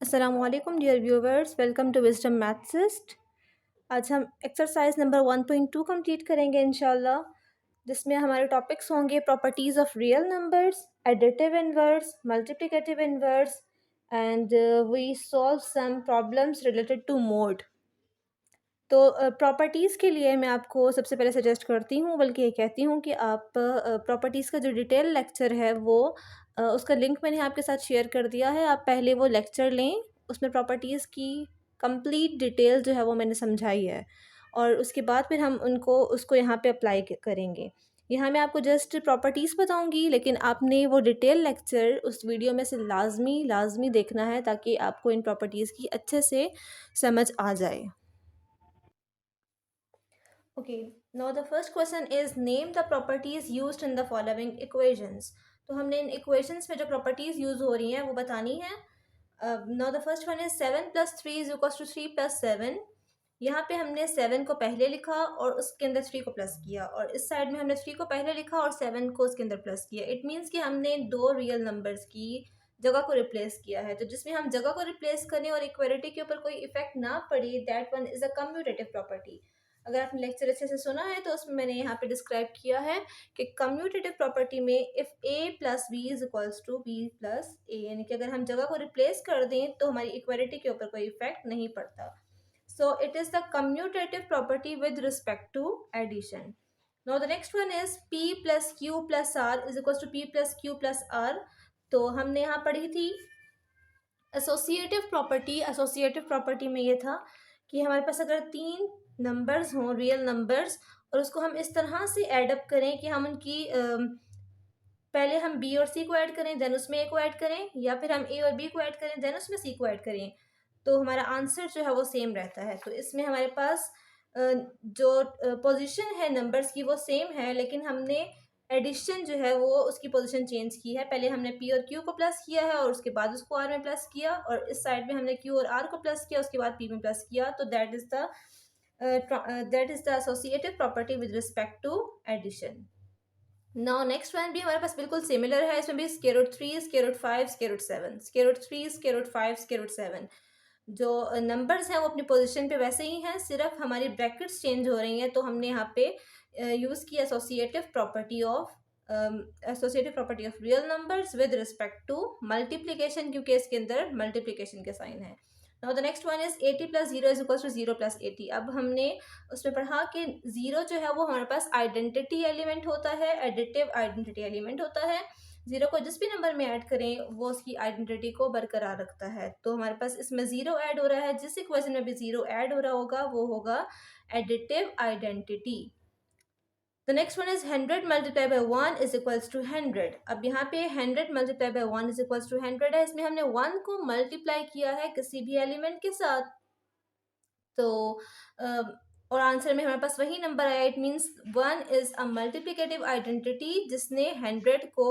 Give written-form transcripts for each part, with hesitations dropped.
Assalamualaikum dear viewers, welcome to Wisdom Mathsist। आज हम exercise number 1.2 complete करेंगे इंशाल्लाह, जिसमें हमारे टॉपिक्स होंगे properties of real numbers, additive inverse, multiplicative inverse and we solve some problems related to mod. तो properties के लिए मैं आपको सबसे पहले सजेस्ट करती हूँ, बल्कि ये कहती हूँ कि आप प्रॉपर्टीज़ का जो डिटेल लेक्चर है वो उसका लिंक मैंने आपके साथ शेयर कर दिया है। आप पहले वो लेक्चर लें, उसमें प्रॉपर्टीज़ की कंप्लीट डिटेल जो है वो मैंने समझाई है, और उसके बाद फिर हम उनको उसको यहाँ पे अप्लाई करेंगे। यहाँ मैं आपको जस्ट प्रॉपर्टीज़ बताऊँगी, लेकिन आपने वो डिटेल लेक्चर उस वीडियो में से लाजमी देखना है, ताकि आपको इन प्रॉपर्टीज़ की अच्छे से समझ आ जाए। Okay, now the first question is name the properties used in the following equations। तो हमने इन equations में जो properties use हो रही हैं वो बतानी है। Now the first one is 7 plus 3 is equals to 3 plus 7। यहाँ पे हमने 7 को पहले लिखा और उसके अंदर 3 को प्लस किया, और इस साइड में हमने 3 को पहले लिखा और 7 को उसके अंदर प्लस किया। इट मीन्स कि हमने दो रियल नंबर्स की जगह को रिप्लेस किया है। तो जिसमें हम जगह को रिप्लेस करें और इक्वालिटी के ऊपर कोई इफेक्ट ना पड़े, that one is a commutative property. अगर आपने लेक्चर अच्छे से सुना है तो उसमें मैंने यहाँ पे डिस्क्राइब किया है कि कम्यूटेटिव प्रॉपर्टी में if A plus B is equals to B plus A, यानी कि अगर हम जगह को रिप्लेस कर दें तो हमारी इक्वालिटी के ऊपर कोई इफेक्ट नहीं पड़ता। So it is the commutative property with respect to addition. Now the next one is p plus q plus r is equals to p plus q plus r. तो हमने यहाँ पढ़ी थी एसोसिएटिव प्रॉपर्टी। एसोसिएटिव प्रॉपर्टी में ये था कि हमारे पास अगर तीन नंबर्स हों, रियल नंबर्स, और उसको हम इस तरह से एडअप करें कि हम उनकी पहले हम बी और सी को ऐड करें, देन उसमें ए को ऐड करें, या फिर हम ए और बी को ऐड करें, देन उसमें सी को ऐड करें, तो हमारा आंसर जो है वो सेम रहता है। तो इसमें हमारे पास जो पोजीशन है नंबर्स की वो सेम है, लेकिन हमने एडिशन जो है वो उसकी पोजीशन चेंज की है। पहले हमने पी और क्यू को प्लस किया है और उसके बाद उसको आर में प्लस किया, और इस साइड में हमने क्यू और आर को प्लस किया, उसके बाद पी में प्लस किया। तो that is the associative property with respect to addition. Now next one भी हमारे पास बिल्कुल सिमिलर है। इसमें भी square root 3, square root 5, square root 7, square root 3, square root 5, square root 7। जो नंबर्स हैं वो अपनी पोजीशन पे वैसे ही हैं, सिर्फ हमारी ब्रैकेट्स चेंज हो रही हैं। तो हमने यहाँ पे यूज़ किया associative property of real numbers with respect to multiplication, क्योंकि इसके अंदर मल्टीप्लीकेशन के साइन है। Now the next one is 80 plus 0 is equal to 0 plus 80। अब हमने उसमें पढ़ा कि 0 जो है वो हमारे पास आइडेंटिटी एलिमेंट होता है, एडिटिव आइडेंटिटी एलिमेंट होता है। 0 को जिस भी नंबर में ऐड करें वो उसकी आइडेंटिटी को बरकरार रखता है। तो हमारे पास इसमें 0 ऐड हो रहा है, जिस इक्वेशन में भी 0 ऐड हो रहा होगा वो होगा additive identity. The next one is 100 multiply by 1 is equals to 100। अब यहाँ पे 100 multiply by 1 is equals to 100 है। इसमें हमने 1 को मल्टीप्लाई किया है किसी भी एलिमेंट के साथ, तो और आंसर में हमारे पास वही नंबर आया। It means 1 is a multiplicative identity, जिसने 100 को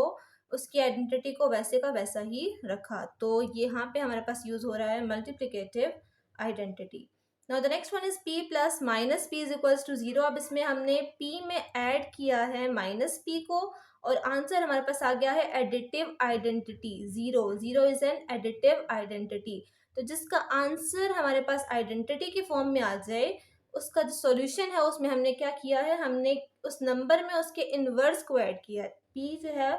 उसकी आइडेंटिटी को वैसे का वैसा ही रखा। तो यहाँ पे हमारे पास यूज हो रहा है multiplicative identity. Now the next one is p plus minus p is equals to 0। अब इसमें हमने p में ऐड किया है माइनस p को, और आंसर हमारे पास आ गया है additive identity 0। 0 is an additive identity. तो जिसका आंसर हमारे पास आइडेंटिटी के फॉर्म में आ जाए, उसका जो सॉल्यूशन है उसमें हमने क्या किया है, हमने उस नंबर में उसके इन्वर्स को ऐड किया है। p जो है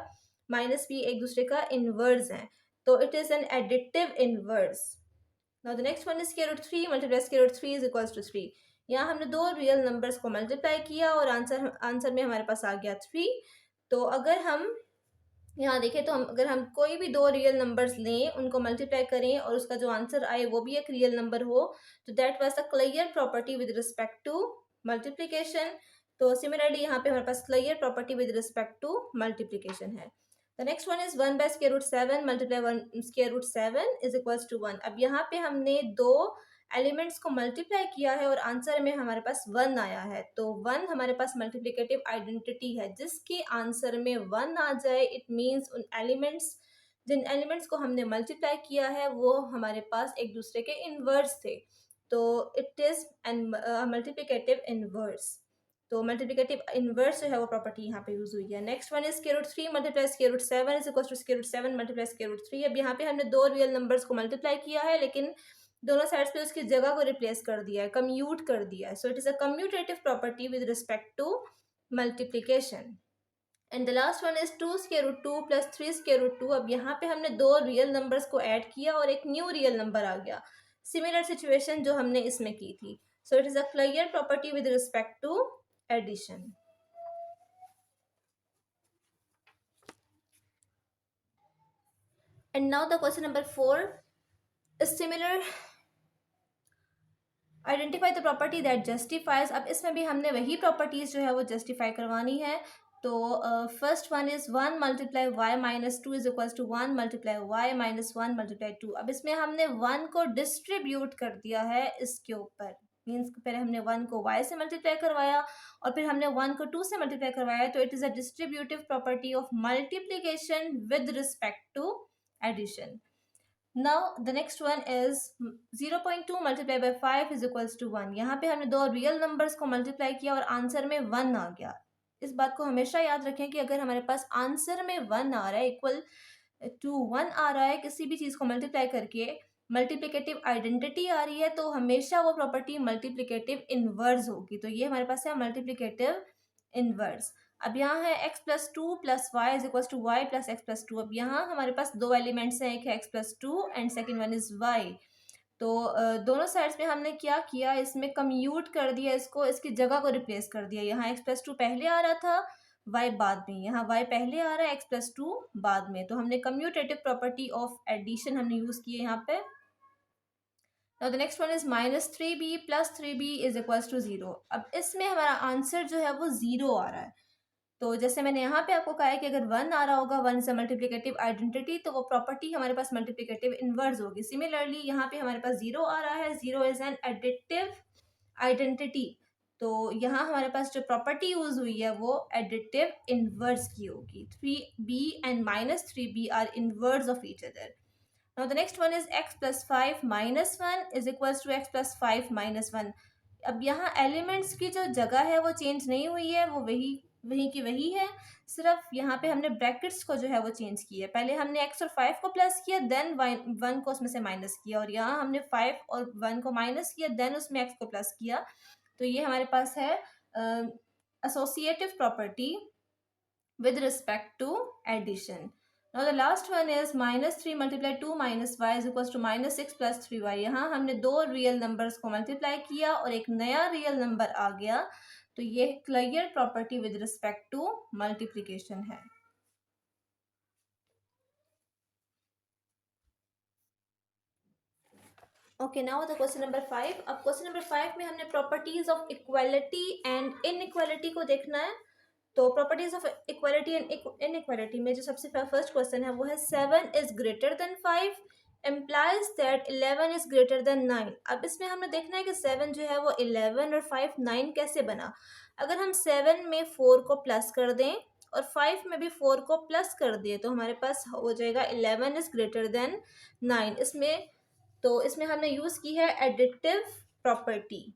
माइनस p एक दूसरे का इन्वर्स है, तो it is an additive inverse. Now the next one is square root 3 multiply square root 3 is equals to 3। यहाँ हमने दो रियल नंबर्स को मल्टीप्लाई किया और आंसर में हमारे पास आ गया 3। तो अगर हम यहाँ देखें तो अगर हम कोई भी दो रियल नंबर्स लें, उनको मल्टीप्लाई करें और उसका जो आंसर आए वो भी एक रियल नंबर हो, तो that was the clear property with respect to multiplication. तो सिमिलरली यहाँ पे हमारे पास clear property with respect to multiplication है। The next one is 1 by square root 7 multiply 1 square root 7 is equals to 1। अब यहाँ पे हमने दो एलिमेंट्स को मल्टीप्लाई किया है और आंसर में हमारे पास 1 आया है। तो 1 हमारे पास मल्टीप्लिकेटिव आइडेंटिटी है, जिसके आंसर में 1 आ जाए इट मीन्स जिन एलिमेंट्स को हमने मल्टीप्लाई किया है वो हमारे पास एक दूसरे के इन्वर्स थे। तो it is an multiplicative inverse. तो मल्टीप्लिकेटिव इनवर्स जो है वो प्रॉपर्टी यहाँ पे यूज हुई है। Next one is square root 3 multiply square root 7 is equal to square root 7 multiply square root 3। अब यहाँ पे हमने दो रियल नंबर्स को मल्टीप्लाई किया है, लेकिन दोनों साइड्स पे उसकी जगह को रिप्लेस कर दिया है, कम्यूट कर दिया है। So it is a commutative property with respect to multiplication. And the last one is 2 square root 2 plus 3 square root 2। अब यहाँ पे हमने दो रियल नंबर्स को ऐड किया और एक न्यू रियल नंबर आ गया, सिमिलर सिचुएशन जो हमने इसमें की थी। So it is a clear property with respect to addition. And now the question number 4 is similar. Identify the property that justifies। अब इसमें भी हमने वही प्रॉपर्टीज जो है वो जस्टिफाई करवानी है। तो first one is 1 multiply y minus 2 is equals to 1 multiply y minus 1 multiply 2। अब इसमें हमने 1 को डिस्ट्रीब्यूट कर दिया है इसके ऊपर, मीन्स पहले हमने 1 को y से मल्टीप्लाई करवाया और फिर हमने 1 को 2 से मल्टीप्लाई करवाया। तो it is a distributive property of multiplication with respect to addition. Now the next one is 0.2 multiplied by 5 is equals to 1। यहाँ पे हमने दो रियल नंबर्स को मल्टीप्लाई किया और आंसर में 1 आ गया। इस बात को हमेशा याद रखें कि अगर हमारे पास आंसर में 1 आ रहा है, इक्वल टू 1 आ रहा है, किसी भी चीज़ को मल्टीप्लाई करके मल्टीप्लिकेटिव आइडेंटिटी आ रही है, तो हमेशा वो प्रॉपर्टी मल्टीप्लिकेटिव इनवर्स होगी। तो ये हमारे पास है मल्टीप्लिकेटिव इनवर्स। अब यहाँ है x plus 2 plus y is equal to y plus x plus 2। अब यहाँ हमारे पास दो एलिमेंट्स हैं, एक है x plus 2 and second one is y। तो दोनों साइड्स में हमने क्या किया, इसमें कम्यूट कर दिया, इसको इसकी जगह को रिप्लेस कर दिया। यहाँ x प्लस 2 पहले आ रहा था, y बाद में, यहाँ y पहले आ रहा है, x प्लस 2 बाद में। तो हमने कम्यूटेटिव प्रॉपर्टी ऑफ एडिशन हमने यूज़ की है यहाँ पे। Now the next one is minus 3b plus 3b is equals to 0। अब इसमें हमारा आंसर जो है वो 0 आ रहा है। तो जैसे मैंने यहाँ पे आपको कहा है कि अगर 1 आ रहा होगा, 1 इज अ मल्टीप्लिकेटिव आइडेंटिटी, तो वो प्रॉपर्टी हमारे पास मल्टीप्लिकेटिव इनवर्स होगी। सिमिलरली यहाँ पे हमारे पास 0 आ रहा है, 0 इज एन एडिटिव आइडेंटिटी। तो यहाँ हमारे पास जो प्रॉपर्टी यूज हुई है वो एडिटिव इनवर्स की होगी। 3b and minus 3b are inverse of each other. Now the next one is x plus 5 minus 1 is equals to x plus 5 minus 1। अब यहाँ एलिमेंट्स की जो जगह है वो चेंज नहीं हुई है, वो वही की वही है, सिर्फ यहाँ पे हमने ब्रैकेट्स को जो है वो चेंज किया है। पहले हमने x और 5 को प्लस किया, देन 1 को उसमें से माइनस किया, और यहाँ हमने 5 और 1 को माइनस किया, देन उसमें x को प्लस किया। तो ये हमारे पास है associative property with respect to addition. Now the last one is minus 3 multiply 2 minus y is equals to minus 6 plus 3y। यहाँ हमने दो रियल नंबर्स को मल्टीप्लाई किया और एक नया रियल नंबर आ गया। तो ये clear property with respect to multiplication है। Okay, now the question number 5। अब क्वेश्चन नंबर 5 में हमने properties of equality and inequality को देखना है। तो properties of equality and inequality में जो सबसे फर्स्ट क्वेश्चन है वो है 7 is greater than 5 implies that 11 is greater than 9। अब इसमें हमने देखना है कि 7 जो है वो 11 और 5 9 कैसे बना। अगर हम 7 में 4 को प्लस कर दें और 5 में भी 4 को प्लस कर दें तो हमारे पास हो जाएगा 11 इज ग्रेटर देन 9। इसमें हमने यूज़ की है एडिटिव प्रॉपर्टी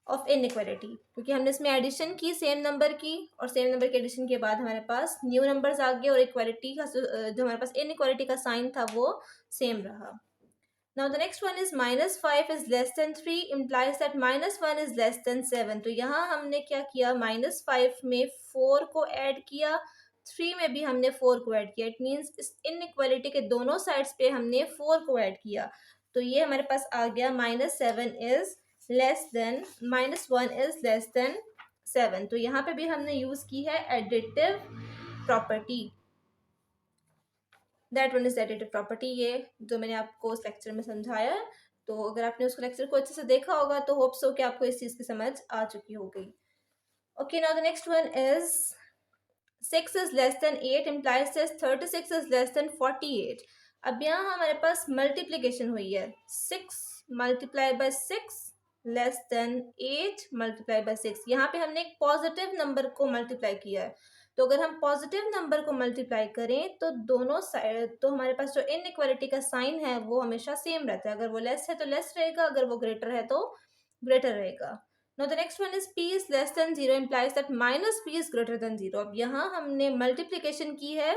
ऑफ इनइक्वालिटी, क्योंकि हमने इसमें एडिशन की सेम नंबर की, और सेम नंबर के एडिशन के बाद हमारे पास न्यू नंबर्स आ गए और इक्वालिटी का जो हमारे पास इनइक्वालिटी का साइन था वो सेम रहा। Now the next one is minus 5 is less than 3 implies that minus 1 is less than 7। तो यहाँ हमने क्या किया, माइनस 5 में 4 को ऐड किया, 3 में भी हमने 4 को ऐड किया। इट मीन्स इस इनइक्वालिटी के दोनों साइड्स पे हमने 4 को ऐड किया। तो ये हमारे पास आ गया minus 7 is less than minus 1 is less than 7। तो यहाँ पे भी हमने यूज की है additive property. That one is additive property, ये जो मैंने आपको उस लेक्चर में समझाया है। तो अगर आपने उस लेक्चर को अच्छे से देखा होगा तो होप्स हो कि आपको इस चीज़ की समझ आ चुकी होगी। Okay, now the next one is 6 is less than 8 implies that 36 is less than 48। अब यहाँ हमारे पास मल्टीप्लीकेशन हुई है, 6 multiply by 6 less than 8 multiply by 6। यहाँ पे हमने एक पॉजिटिव नंबर को मल्टीप्लाई किया है। तो अगर हम पॉजिटिव नंबर को मल्टीप्लाई करें तो दोनों साइड, तो हमारे पास जो इनइक्वालिटी का साइन है वो हमेशा सेम रहता है। अगर वो लेस है तो लेस रहेगा, अगर वो ग्रेटर है तो ग्रेटर रहेगा। Now the next one is p is less than 0 implies that minus p is greater then 0। अब यहाँ हमने मल्टीप्लिकेशन की है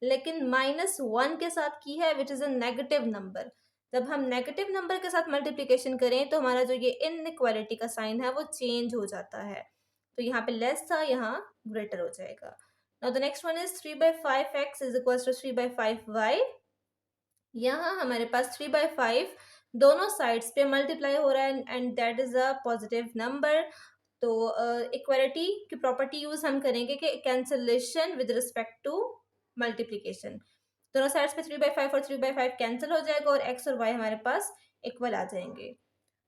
लेकिन -1 के साथ की है which is a negative number. जब हम नेगेटिव नंबर के साथ मल्टीप्लिकेशन करें तो हमारा जो ये इनइक्वालिटी का साइन है वो चेंज हो जाता है। तो यहाँ पे लेस था, यहाँ ग्रेटर हो जाएगा। Now the next one is 3/5x is equals to 3/5y। यहाँ हमारे पास 3/5 दोनों साइड्स पे मल्टीप्लाई हो रहा है and that is a positive number. तो इक्वालिटी की प्रॉपर्टी यूज हम करेंगे कि cancellation with respect to multiplication. दोनों साइड्स पे 3/5 और 3/5 कैंसिल हो जाएगा और x और y हमारे पास इक्वल आ जाएंगे।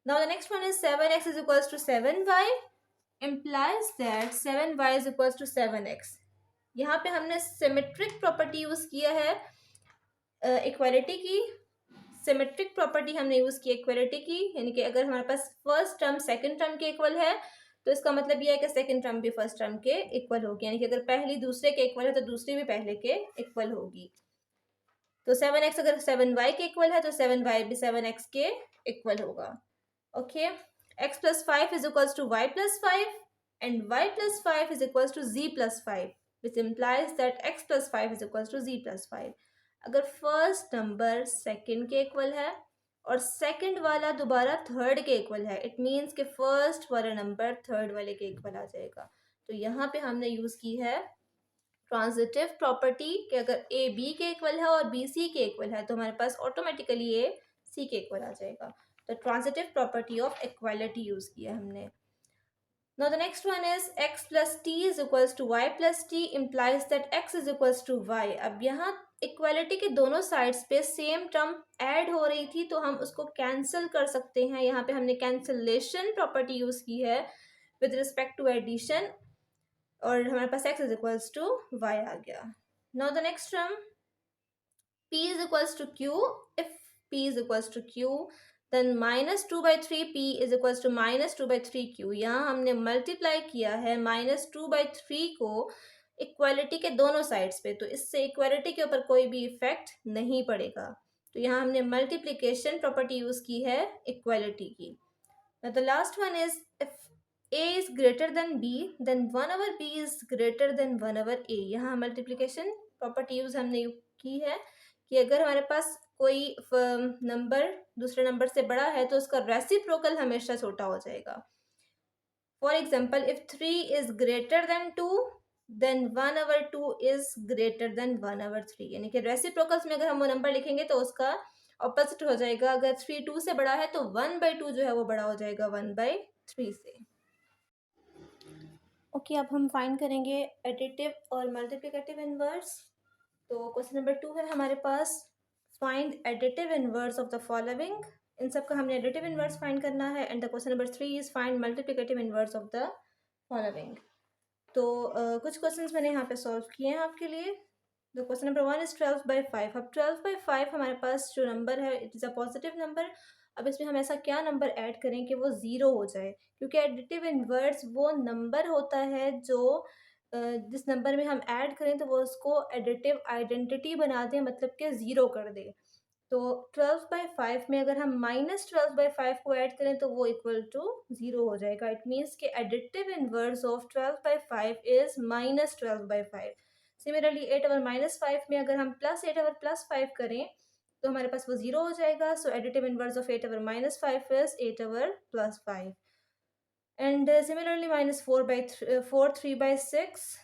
Now the next one is 7x is equals to 7y implies that 7y is equals to 7x। यहाँ पे हमने सिमेट्रिक प्रॉपर्टी यूज किया है इक्वालिटी की। सिमेट्रिक प्रॉपर्टी हमने यूज की इक्वालिटी की, यानी कि अगर हमारे पास फर्स्ट टर्म सेकंड टर्म के इक्वल है तो इसका मतलब यह है कि सेकंड टर्म भी फर्स्ट टर्म के इक्वल होगी, यानी कि अगर पहली दूसरे के इक्वल है तो दूसरी भी पहले के इक्वल होगी। तो 7x अगर 7y के इक्वल है तो 7y भी 7x के इक्वल होगा। Okay, x plus 5 is equals to y plus 5 and y plus 5 is equals to z plus 5 which implies that x plus 5 is equals to z plus 5। अगर first number second के equal है और second वाला दोबारा third के equal है, it means कि first वाला नंबर थर्ड वाले के इक्वल आ जाएगा। तो यहाँ पे हमने यूज की है ट्रांजिटिव प्रॉपर्टी कि अगर ए बी के इक्वल है और बी सी के इक्वल है तो हमारे पास ऑटोमेटिकली ए सी के इक्वल आ जाएगा। तो transitive property of equality use किया हमने। Now the next one is x plus t is equals to y plus t implies that x is equals to y। अब यहाँ इक्वालिटी के दोनों साइड्स पे सेम टर्म ऐड हो रही थी तो हम उसको कैंसिल कर सकते हैं। यहाँ पे हमने कैंसिलेशन प्रॉपर्टी यूज की है विद रिस्पेक्ट टू एडिशन और हमारे पास x is equals to y आ गया। Now the next term p is equals to q। If p is equals to q then -2/3 p is equals to -2/3 q। यहाँ हमने multiply किया है -2/3 को इक्वालिटी के दोनों साइड्स पे, तो इससे इक्वालिटी के ऊपर कोई भी इफेक्ट नहीं पड़ेगा। तो यहाँ हमने मल्टीप्लिकेशन प्रॉपर्टी यूज की है इक्वालिटी की। The last one is if a is greater than b then 1/b is greater than 1/a। यहाँ मल्टीप्लिकेशन प्रॉपर्टी यूज हमने की है कि अगर हमारे पास कोई नंबर दूसरे नंबर से बड़ा है तो उसका रेसिप्रोकल हमेशा छोटा हो जाएगा। For example if 3 is greater than 2 then 1/2 is greater than 1/3, यानी कि रेसिप्रोकल्स में अगर हम वो नंबर लिखेंगे तो उसका ऑपोजिट हो जाएगा। अगर 3 2 से बड़ा है तो 1/2 जो है वो बड़ा हो जाएगा 1/3 से। ओके, अब हम फाइंड करेंगे एडिटिव और मल्टीप्लिकेटिव इनवर्स। तो क्वेश्चन नंबर 2 है हमारे पास, find additive inverse of the following. इन सब का हमने एडिटिव इनवर्स फाइंड करना है and the question number 3 is find multiplicative inverse of the following. तो कुछ क्वेश्चंस मैंने यहाँ पे सॉल्व किए हैं आपके लिए। The question number 1 is 12/5। अब 12/5 हमारे पास जो नंबर है it is a positive number. अब इसमें हम ऐसा क्या नंबर ऐड करें कि वो ज़ीरो हो जाए, क्योंकि एडिटिव इनवर्स वो नंबर होता है जो जिस नंबर में हम ऐड करें तो वो उसको एडिटिव आइडेंटिटी बना दें, मतलब कि ज़ीरो कर दे। तो 12/5 में अगर हम -12/5 को ऐड करें तो वो इक्वल टू 0 हो जाएगा। इट मीन्स कि additive inverse of 12/5 is -12/5। Similarly 8/-5 में अगर हम +8/+5 करें तो हमारे पास वो 0 हो जाएगा। So additive inverse of 8/-5 is 8/+5। And similarly -4 3/6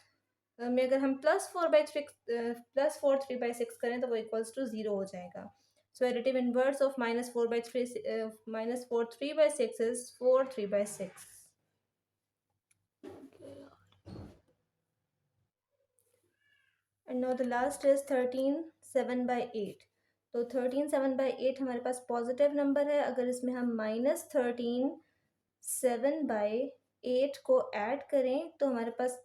में अगर हम +4 3/6 करें तो वो इक्वल्स टू 0 हो जाएगा। So additive inverse of -4 3/6 is 4 3/6। And now the last is 13 7/8। तो 13 7/8 हमारे पास पॉजिटिव नंबर है। अगर इसमें हम -13 7/8 को ऐड करें तो हमारे पास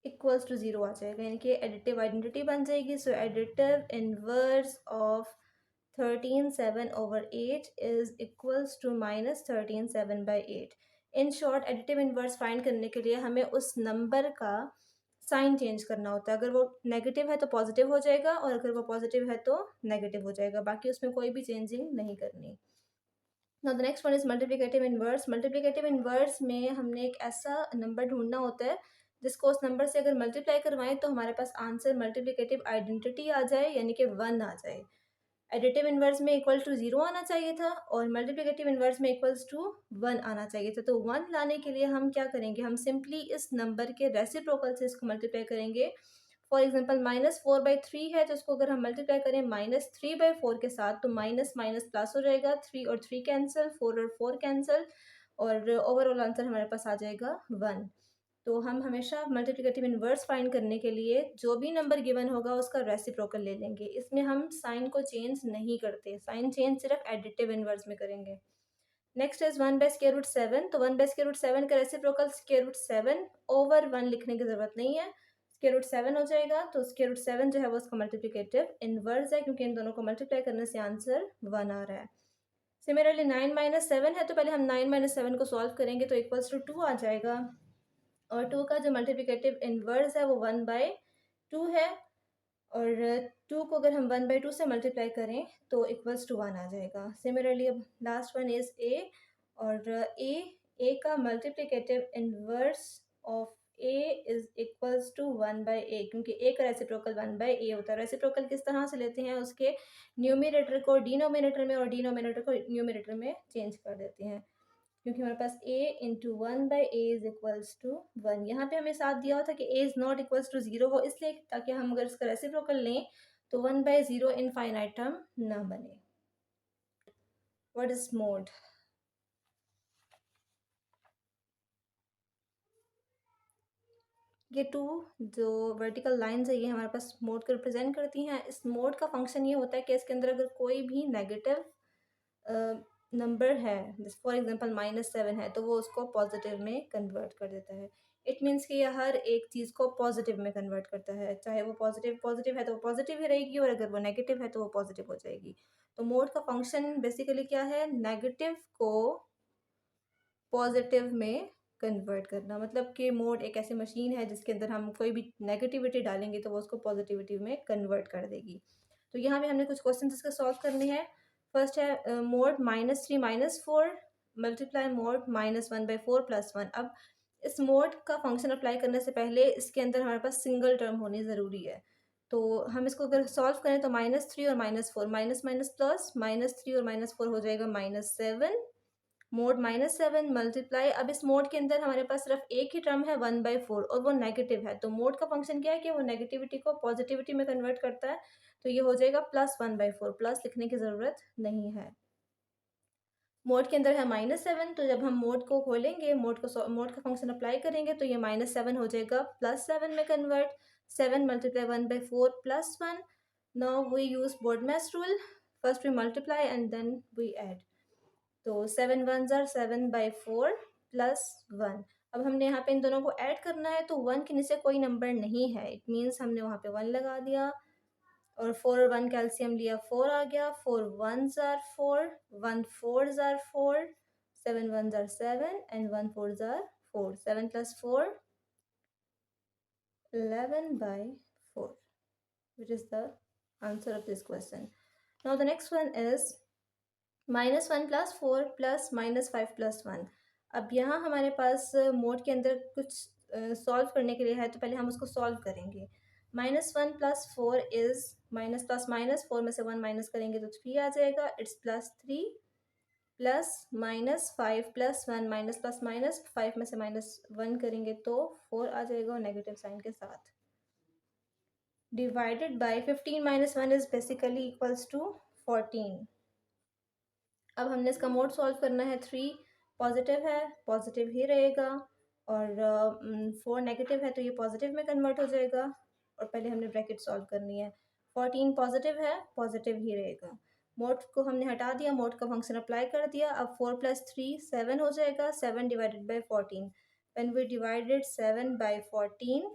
इक्वल्स टू 0 आ जाएगा, यानी कि एडिटिव आइडेंटिटी बन जाएगी। So additive inverse of 13 7/8 is equals to -13 7/8। In short additive inverse find करने के लिए हमें उस नंबर का साइन चेंज करना होता है। अगर वो नेगेटिव है तो पॉजिटिव हो जाएगा और अगर वो पॉजिटिव है तो नेगेटिव हो जाएगा, बाकी उसमें कोई भी चेंजिंग नहीं करनी। Now the next one is multiplicative inverse. Multiplicative inverse में हमने एक ऐसा नंबर ढूंढना होता है जिसको उस नंबर से अगर मल्टीप्लाई करवाएं तो हमारे पास आंसर मल्टीप्लिकेटिव आइडेंटिटी आ जाए, यानी कि 1 आ जाए। एडिटिव इन्वर्स में इक्वल टू 0 आना चाहिए था और मल्टीप्लिकेटिव इन्वर्स में इक्वल्स टू 1 आना चाहिए था। तो 1 लाने के लिए हम क्या करेंगे, हम सिंपली इस नंबर के रेसिप्रोकल से इसको मल्टीप्लाई करेंगे। फॉर एग्जांपल -4/3 है, तो इसको अगर हम मल्टीप्लाई करें -3/4 के साथ तो माइनस माइनस प्लस हो जाएगा, 3 और 3 कैंसिल, 4 और 4 कैंसिल, और ओवरऑल आंसर हमारे पास आ जाएगा 1। तो हम हमेशा मल्टीप्लिकेटिव इन्वर्स फाइंड करने के लिए जो भी नंबर गिवन होगा उसका रेसिप्रोकल ले लेंगे। इसमें हम साइन को चेंज नहीं करते, साइन चेंज सिर्फ एडिटिव इन्वर्स में करेंगे। Next is 1/√7। तो 1/√7 का रेसिप्रोकल √7 ओवर 1 लिखने की ज़रूरत नहीं है, √7 हो जाएगा। तो √7 जो है वो उसका मल्टीप्लिकेटिव इन्वर्स है, क्योंकि इन दोनों को मल्टीप्लाई करने से आंसर 1 आ रहा है। सिमिलरली 9 - 7 है, तो पहले हम 9 - 7 को सॉल्व करेंगे तो इक्वल्स टू 2 आ जाएगा, और 2 का जो मल्टीप्लिकेटिव इन्वर्स है वो 1/2 है, और 2 को अगर हम 1/2 से मल्टीप्लाई करें तो इक्वल्स टू 1 आ जाएगा। सिमिलरली अब लास्ट वन इज़ ए, और ए का multiplicative inverse of a is equals to 1/a, क्योंकि ए का रेसिप्रोकल 1/a होता है। रेसिप्रोकल किस तरह से लेते हैं, उसके न्यूमिनेटर को डिनोमिनेटर में और डिनोमिनेटर को न्यूमिनेटर में चेंज कर देते हैं, क्योंकि हमारे पास a into 1/a is equals to 1। यहाँ पे हमें साथ दिया हुआ था कि a is not equals to 0, वो इसलिए ताकि हम अगर इसका रेसिप्रोकल लें तो 1/0 इनफाइनाइट टर्म ना बने। What is mode? ये 2 जो वर्टिकल लाइंस है ये हमारे पास मोड को रिप्रेजेंट करती हैं। इस मोड का फंक्शन ये होता है कि इसके अंदर अगर कोई भी नेगेटिव नंबर है, जैसे फॉर एग्जांपल -7 है, तो वो उसको पॉजिटिव में कन्वर्ट कर देता है। इट मीन्स कि यह हर एक चीज़ को पॉजिटिव में कन्वर्ट करता है, चाहे वो पॉजिटिव है तो वो पॉजिटिव ही रहेगी, और अगर वो नेगेटिव है तो वो पॉजिटिव हो जाएगी। तो मोड का फंक्शन बेसिकली क्या है, नेगेटिव को पॉजिटिव में कन्वर्ट करना। मतलब कि मोड एक ऐसी मशीन है जिसके अंदर हम कोई भी नेगेटिविटी डालेंगे तो वो उसको पॉजिटिविटी में कन्वर्ट कर देगी। तो यहाँ पे हमने कुछ क्वेश्चन इसका सॉल्व करने हैं। फर्स्ट है मोड -3 - 4 मल्टीप्लाई मोड -1/4 + 1। अब इस मोड का फंक्शन अप्लाई करने से पहले इसके अंदर हमारे पास सिंगल टर्म होनी ज़रूरी है। तो हम इसको अगर सॉल्व करें तो -3 और -4 माइनस माइनस प्लस, -3 और -4 हो जाएगा -7, मोड -7 मल्टीप्लाई। अब इस मोड के अंदर हमारे पास सिर्फ एक ही टर्म है 1/4 और वो नेगेटिव है, तो मोड का फंक्शन क्या है कि वो नेगेटिविटी को पॉजिटिविटी में कन्वर्ट करता है। तो ये हो जाएगा +1/4, प्लस लिखने की ज़रूरत नहीं है। मोड के अंदर है -7, तो जब हम मोड को खोलेंगे, मोड का फंक्शन अप्लाई करेंगे तो ये -7 हो जाएगा +7 में convert. 7 × 1/4 + 1। Now we use BODMAS rule, first we multiply and then we add. तो 7 1s are 7/4 + 1। अब हमने यहाँ पे इन दोनों को ऐड करना है, तो 1 के नीचे कोई नंबर नहीं है, इट मीन्स हमने वहाँ पे 1 लगा दिया, और 4 और 1 कैल्शियम लिया, 4 आ गया। 4 1s are 4, 1 4s are 4, 7 1s are 7 and 1 4s are 4। 7 + 4 11/4, which is the answer of this question. Now the next one is -1 + 4 + -5 + 1। अब यहाँ हमारे पास मोड के अंदर कुछ सॉल्व करने के लिए है, तो पहले हम उसको सॉल्व करेंगे। -1 + 4 इज़ माइनस प्लस माइनस, 4 में से 1 माइनस करेंगे तो 3 आ जाएगा, it's +3 plus -5 + 1 minus plus minus, 5 में से -1 करेंगे तो 4 आ जाएगा, और नेगेटिव साइन के साथ। Divided by 15 - 1 is basically equals to 14। अब हमने इसका मोड सॉल्व करना है। 3 पॉजिटिव है, पॉजिटिव ही रहेगा, और 4 नेगेटिव है तो ये पॉजिटिव में कन्वर्ट हो जाएगा, और पहले हमने ब्रैकेट सॉल्व करनी है। 14 पॉजिटिव है, पॉजिटिव ही रहेगा। मोड को हमने हटा दिया, मोड का फंक्शन अप्लाई कर दिया। अब 4 + 3 7 हो जाएगा, 7 divided by 14। When we divided 7 by 14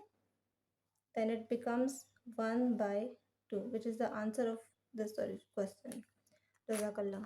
then it becomes 1/2, which is the answer of this question. Jazakallah.